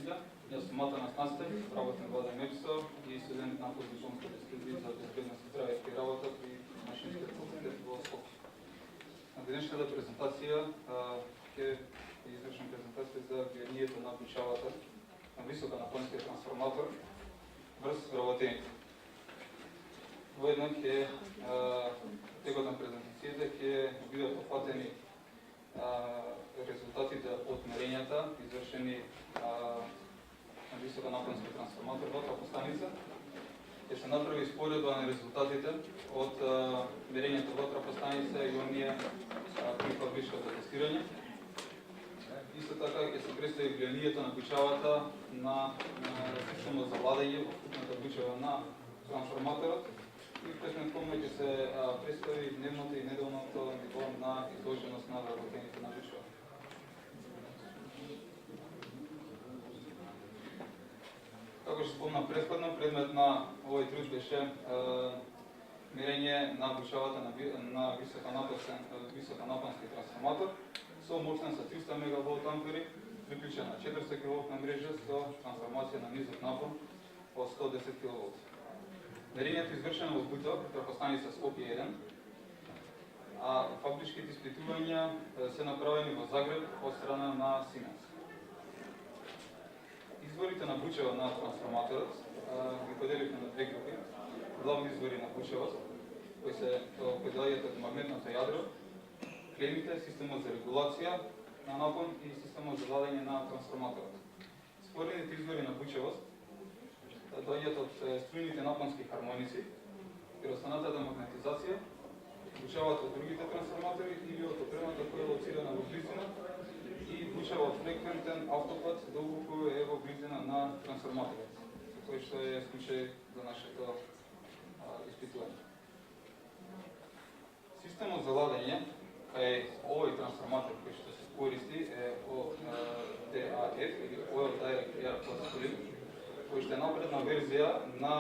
Василја. Јас сум Атанас Настев, работам во АДМЕПСО и студент на постдипломските студии за безбедност и здраве при работа при Машинскиот факултет во Скопје. На денешната презентација ќе извршам презентација за влијанието на обучавата на високонапонскиот трансформатор врз вработените. Воедно ќе текот на презентацијата ќе бидат опфатени резултатите од мерењата извршени на високонапонски трансформатор во трапостаница. Ќе се направи споредба на резултатите од мерењата во трапостаница и оние при фабричкото тестирање. Исто така ќе се представи влијанието на бучавата на системот за владење во вкупната бучава на трансформаторот и предметно ќе се представи дневното и неделното ниво на изложеност на вработените на бучава. Како што спомнав претходно, предмет на овој труд беше мерење на бучавата на високонапонски трансформатор со мощност со 300 мегаволт-ампери, приклучен на 400 киловолтна мрежа со трансформација на низок напон од 110 киловолт. Мерењето извршено во Бутов, трапостаница Скопје 1, а фабричките испитувања се направени во Загреб од страна на Siemens. Изворите на бучава на трансформаторот ги поделивме на две групи. Главни извори на бучавот, кои се поделаат од магнетното јадро, клемите, системот за регулација на напон и системот за владење на трансформаторот. Спорените извори на бучавост доаѓаат од струјните напонски хармоници, пиростанатата магнетизација, бучавата од другите трансформатори или од опремата која е лоцирана во близина и бучава од фреквентен автопат доколку е во близина на трансформаторот, кој што е случај за нашето испитување. Системот за владење кај овој трансформатор кој што се користи е ODAF или Oil Direct Air Force Cooling, кој што е напредна верзија на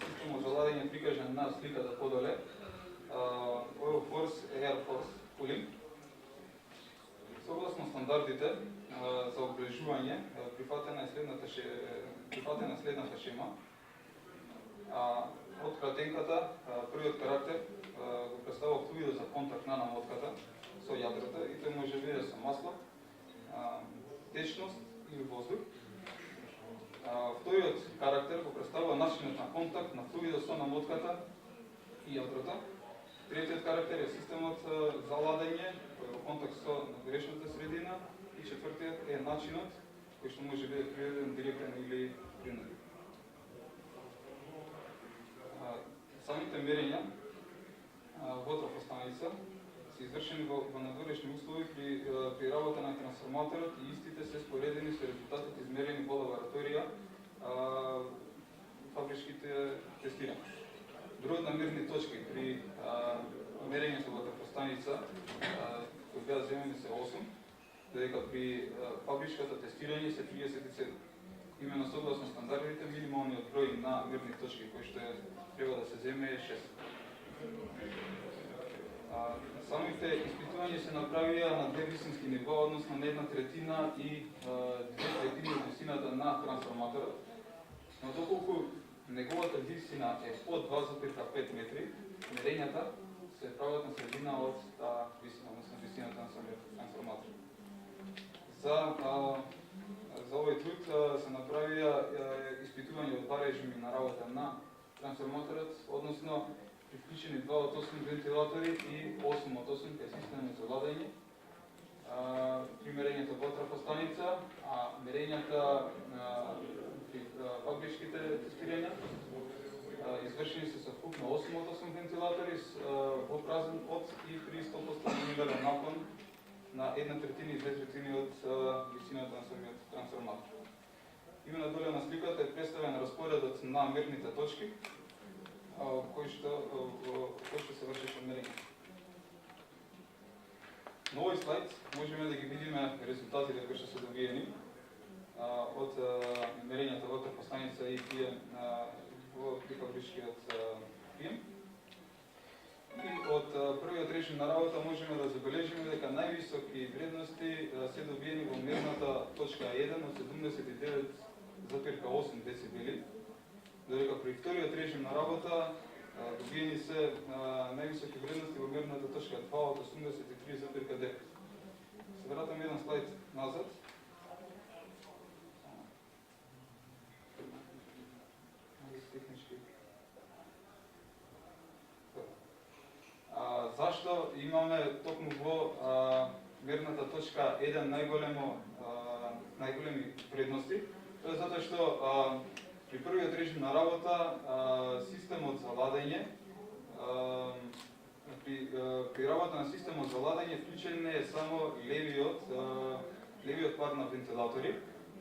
системот за владење прикажан на сликата подоле, Oil Force Air Force Cooling. Согласно стандардите за обележување, прифатена е следната шема. Од кратенката, првиот карактер го представува флуидот за контакт на намотката со јадрото и тој може биде со масло, течност или воздух. Вториот карактер го представува начинот на контакт на флуидот со намотката и јадрото. Третиот карактер е системот за ладење кој е во контакт со надворешната средина и четвртиот е начинот кој што може биде приведен директен или принуден. Самите мерења во трапостаница се извршени во надворешни услови при работа на трансформаторот и истите се споредени со резултатите измерени во лабораторија фабричките тестирања. Бројот на мерни точки при мерењето во трапостаница кои беа земени се 8, додека при фабричката тестирање се 37. Имено согласно стандардите, минималниот број на мерни точки кои што треба да се земе е 6. Самите испитувања се направија на две висински нива, односно на 1/3 и 2/3 од висината на трансформаторот. Но доколку неговата висина е под 2,5 метри, мерењата се прават на средина од таа висина, односно висината на самиот трансформатор. За овој труд се направија испитување од два режими на работа на трансформаторот, односно приклучени 2 од 8 вентилатори и 8 од 8 кај системот за владење. При мерењето во трапостаница, а мерењата при фабричките тестирања извршени се со вкупно 8 од 8 вентилатори во празен од и при 100% номинален напон на 1/3 и 2/3 од висината на самиот трансформатор. Именно доле на сликата е представен распоредот на мерните точки кој што се вршеше мерење. На овој слайд можеме да ги видиме резултатите кои што се добиени од мерењата во трапостаница и тие во фабричкиот прием. И од првиот режим на работа можеме да забележиме дека највисоки вредности се добиени во мерната точка точка 1 од 79,8 децибели, додека при вториот режим на работа добиени се највисоки вредности во мерната точка 2 од 83,9. Се вратам еден слайд назад. Зашто имаме токму во мерната точка 1 најголеми вредности? Тоа е затоа што при првиот режим на работа системот за ладење при работа на системот за ладење вклучен е само левиот пар на вентилатори,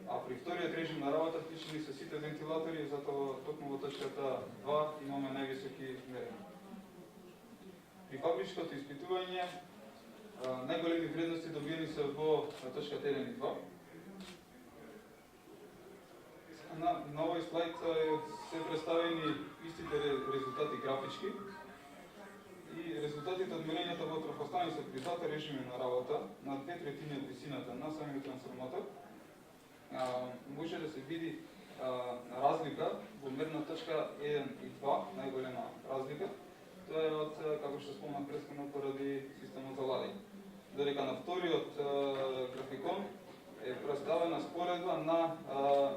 а при вториот режим на работа вклучени се сите вентилатори, затоа токму во точката 2 имаме највисоки мерења. При фабричкото испитување најголеми вредности добиени се во точката 1 и 2. На овој слайд се представени истите резултати графички и резултатите од мерењата во трофостаница при двата режими на работа на 2/3 од висината на самиот трансформатор може да се види разлика во мерна точка 1 и 2, најголема разлика. Тоа е од, како што спомнав претходно, поради системот за ладење. Додека на вториот графикон е представена споредба на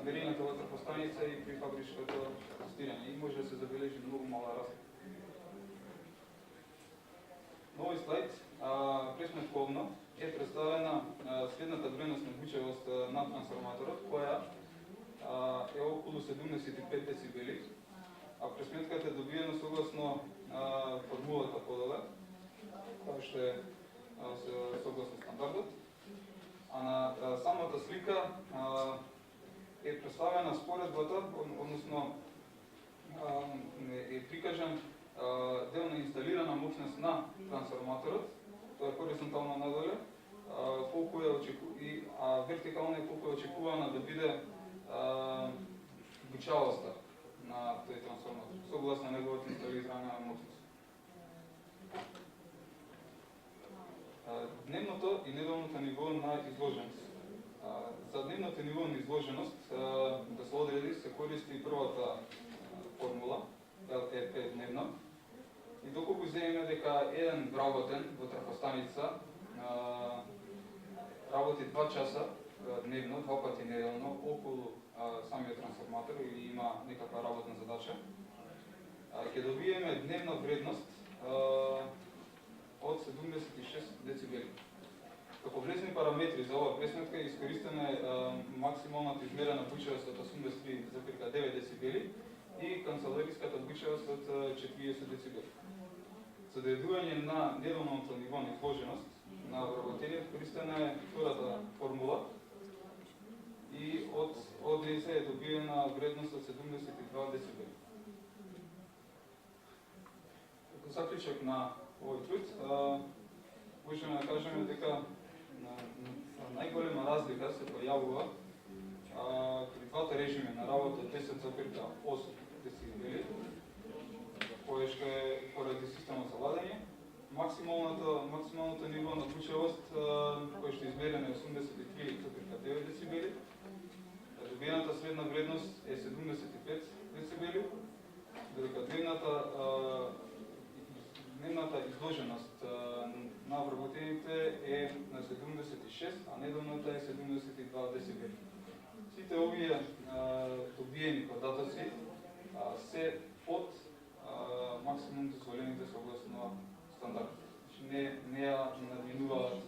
мерењата во трофостаница и при фабричкото тестирање и може да се забележи многу мала разлика. На овој слайд пресметковно е представена следната вредност на бучевост на трансформаторот, која е околу 75 децибели, а пресметката е добиена согласно формулата подоле, која што е согласно стандардот. А на самата слика е представена споредбата, односно е прикажан делно инсталирана моќност на трансформаторот, тоа е хоризонтално надоле, колку е а вертикално е колку е очекувана да биде бучавоста на тој трансформатор, согласно неговата инсталирана моќност. Дневното и неделното ниво на изложеност. За дневното ниво на изложеност да се одреди се користи првата формула, LRP дневно. И доколку земеме дека еден вработен во трафостаница работи 2 часа дневно, 2 пати неделно, околу самиот трансформатор или има некаква работна задача, ќе добиеме дневна вредност од 76 децибели. Како влезни параметри за оваа пресметка искористена максималната измерена бучевост од 83,9 децибели и канцелариската бучевост од 40 децибели. За одредување на неделното ниво на изложеност на вработениот користена е втората формула и од неја се е добиена вредност од 72 децибели. Како заклучок на овој труд, можеме да кажеме дека најголема разлика се појавува при двата режими на работа 10,8 децибели, кој што е поради системот за ладење. Максималното ниво на бучевост, кој што е измерено е 83,9 децибели. Добиената средна вредност е 75 децибели, додека дневната изложеност на вработените е на 76, а неделната е 72 децибели. Сите овие добиени податоци се под максимум дозволените согласно стандард. Не ја надминуваат